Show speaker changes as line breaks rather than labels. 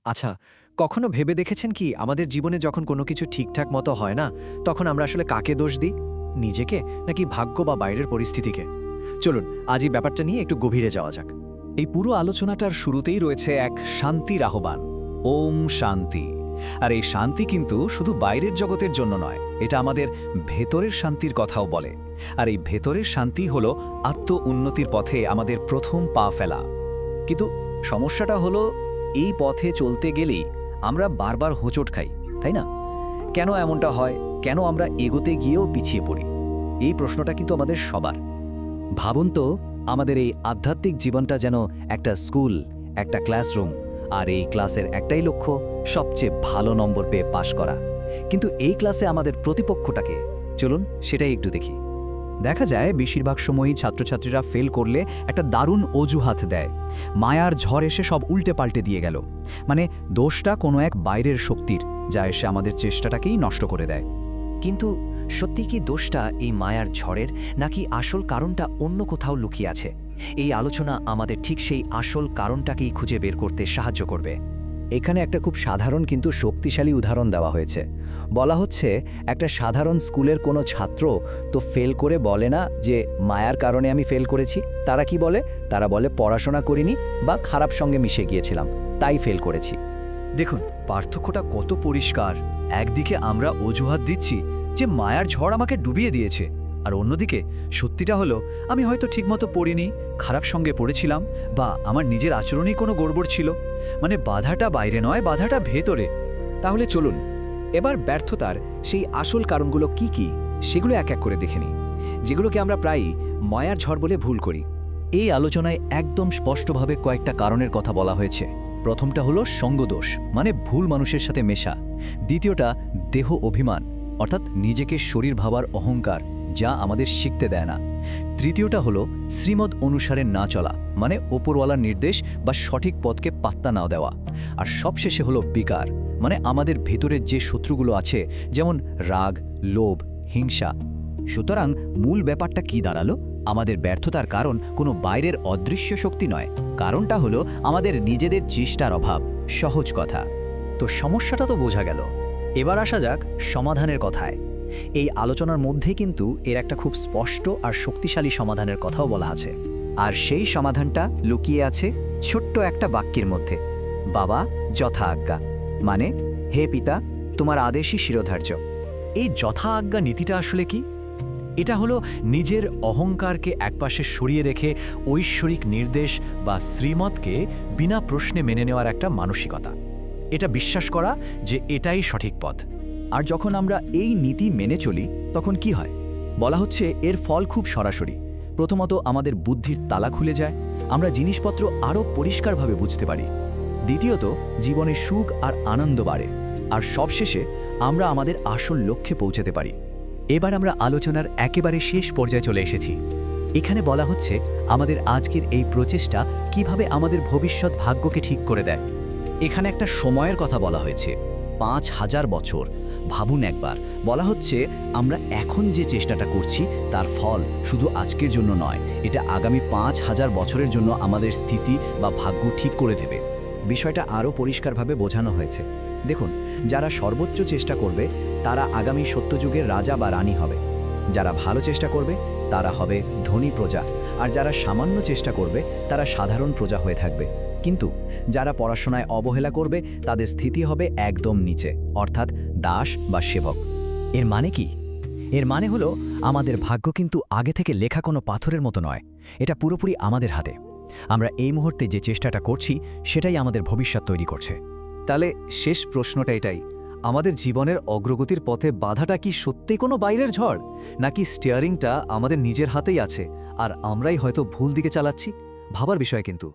আচ্ছা, কখনো ভেবে দেখেছেন কি আমাদের জীবনে যখন কোনো কিছু ঠিকঠাক মতো হয় না, তখন আমরা আসলে কাকে দোষ দিই? নিজেকে নাকি ভাগ্য বা বাইরের পরিস্থিতিকে? চলুন আজ এই ব্যাপারটা নিয়ে একটু গভীরে যাওয়া যাক।
এই পুরো আলোচনাটার শুরুতেই রয়েছে এক শান্তির আহ্বান, ওম শান্তি। আর এই শান্তি কিন্তু শুধু বাইরের জগতের জন্য নয়, এটা আমাদের ভেতরের শান্তির কথাও বলে। আর এই ভেতরের শান্তি হলো আত্ম উন্নতির পথে আমাদের প্রথম পা ফেলা। কিন্তু সমস্যাটা হলো, এই পথে চলতে গেলেই আমরা বারবার হোঁচট খাই, তাই না? কেন এমনটা হয়? কেন আমরা এগোতে গিয়েও পিছিয়ে পড়ি? এই প্রশ্নটা কিন্তু আমাদের সবার। ভাবুন তো, আমাদের এই আধ্যাত্মিক জীবনটা যেন একটা স্কুল, একটা ক্লাসরুম, আর এই ক্লাসের একটাই লক্ষ্য সবচেয়ে ভালো নম্বর পেয়ে পাশ করা। কিন্তু এই ক্লাসে আমাদের প্রতিপক্ষটাকে, চলুন সেটাই একটু দেখি। দেখা যায় বেশিরভাগ সময়ই ছাত্রছাত্রীরা ফেল করলে একটা দারুণ অজুহাত দেয়। মায়ার ঝড় এসে সব উল্টে পাল্টে দিয়ে গেল। মানে দোষটা কোনো এক বাইরের শক্তির, যা এসে আমাদের চেষ্টাটাকেই নষ্ট করে দেয়।
কিন্তু সত্যি কি দোষটা এই মায়ার ঝড়ের, নাকি আসল কারণটা অন্য কোথাও লুকিয়ে আছে? এই আলোচনা আমাদের ঠিক সেই আসল কারণটাকেই খুঁজে বের করতে সাহায্য করবে।
এখানে একটা খুব সাধারণ কিন্তু শক্তিশালী উদাহরণ দেওয়া হয়েছে। বলা হচ্ছে, একটা সাধারণ স্কুলের কোনো ছাত্র তো ফেল করে বলে না যে মায়ার কারণে আমি ফেল করেছি। তারা কি বলে? তারা বলে পড়াশোনা করিনি বা খারাপ সঙ্গে মিশে গিয়েছিলাম, তাই ফেল করেছি।
দেখুন, পার্থক্যটা কত পরিষ্কার। একদিকে আমরা অজুহাত দিচ্ছি যে মায়ার ঝড় আমাকে ডুবিয়ে দিয়েছে, আর অন্যদিকে সত্যিটা হলো আমি হয়তো ঠিকমতো পড়িনি, খারাপ সঙ্গে পড়েছিলাম, বা আমার নিজের আচরণেই কোনো গড়বড় ছিল। মানে বাধাটা বাইরে নয়, বাধাটা ভেতরে।
তাহলে চলুন এবার ব্যর্থতার সেই আসল কারণগুলো কি কি সেগুলো এক এক করে দেখে নিই, যেগুলোকে আমরা প্রায়ই মায়ার ঝড় বলে ভুল করি।
এই আলোচনায় একদম স্পষ্টভাবে কয়েকটা কারণের কথা বলা হয়েছে। প্রথমটা হলো সঙ্গদোষ, মানে ভুল মানুষের সাথে মেশা। দ্বিতীয়টা দেহ অভিমান, অর্থাৎ নিজেকে শরীর ভাবার অহংকার, যা আমাদের শিখতে দেয় না। তৃতীয়টা হলো শ্রীমদ অনুসারে না চলা, মানে ওপরওয়ালার নির্দেশ বা সঠিক পথকে পাত্তা না দেওয়া। আর সবশেষে হলো বিকার, মানে আমাদের ভেতরের যে শত্রুগুলো আছে, যেমন রাগ, লোভ, হিংসা।
সুতরাং মূল ব্যাপারটা কি দাঁড়ালো? আমাদের ব্যর্থতার কারণ কোনো বাইরের অদৃশ্য শক্তি নয়, কারণটা হলো আমাদের নিজেদের চেষ্টার অভাব। সহজ কথা।
তো সমস্যাটা তো বোঝা গেল। এবার আসা যাক সমাধানের কথায়। এই আলোচনার মধ্যেই কিন্তু এর একটা খুব স্পষ্ট আর শক্তিশালী সমাধানের কথাও বলা আছে।
আর সেই সমাধানটা লুকিয়ে আছে ছোট্ট একটা বাক্যের মধ্যে, বাবা যথা আজ্ঞা। মানে, হে পিতা, তোমার আদেশই শিরোধার্য।
এই যথা আজ্ঞা নীতিটা আসলে কি? এটা হলো নিজের অহংকারকে একপাশে সরিয়ে রেখে ঐশ্বরিক নির্দেশ বা শ্রীমতকে বিনা প্রশ্নে মেনে নেওয়ার একটা মানসিকতা। এটা বিশ্বাস করা যে এটাই সঠিক পথ।
আর যখন আমরা এই নীতি মেনে চলি, তখন কি হয়? বলা হচ্ছে এর ফল খুব সরাসরি। প্রথমত, আমাদের বুদ্ধির তালা খুলে যায়, আমরা জিনিসপত্র আরও পরিষ্কারভাবে বুঝতে পারি। দ্বিতীয়ত, জীবনে সুখ আর আনন্দ বাড়ে। আর সবশেষে আমরা আমাদের আসল লক্ষ্যে পৌঁছাতে পারি।
এবার আমরা আলোচনার একেবারে শেষ পর্যায়ে চলে এসেছি। এখানে বলা হচ্ছে আমাদের আজকের এই প্রচেষ্টা কিভাবে আমাদের ভবিষ্যৎ ভাগ্যকে ঠিক করে দেয়।
এখানে একটা সময়ের কথা বলা হয়েছে, ৫,০০০ বছর। ভাবুন একবার, বলা হচ্ছে আমরা এখন যে চেষ্টাটা করছি তার ফল শুধু আজকের জন্য নয়, এটা আগামী ৫,০০০ বছরের জন্য আমাদের স্থিতি বা ভাগ্য ঠিক করে দেবে। বিষয়টা আরও পরিষ্কারভাবে বোঝানো হয়েছে। দেখুন, যারা সর্বোচ্চ চেষ্টা করবে তারা আগামী সত্যযুগের রাজা বা রানী হবে। যারা ভালো চেষ্টা করবে তারা হবে ধনী প্রজা, আর যারা সামান্য চেষ্টা করবে তারা সাধারণ প্রজা হয়ে থাকবে। কিন্তু যারা পড়াশোনায় অবহেলা করবে তাদের স্থিতি হবে একদম নিচে, অর্থাৎ দাস বা সেবক।
এর মানে কি? এর মানে হলো আমাদের ভাগ্য কিন্তু আগে থেকে লেখা কোনো পাথরের মতো নয়, এটা পুরোপুরি আমাদের হাতে। আমরা এই মুহূর্তে যে চেষ্টাটা করছি সেটাই আমাদের ভবিষ্যৎ তৈরি করছে।
তাহলে শেষ প্রশ্নটা এটাই, আমাদের জীবনের অগ্রগতির পথে বাধাটা কি সত্যি কোনো বাইরের ঝড়, নাকি স্টিয়ারিংটা আমাদের নিজের হাতেই আছে আর আমরাই হয়তো ভুল দিকে চালাচ্ছি? ভাবার বিষয় কিন্তু।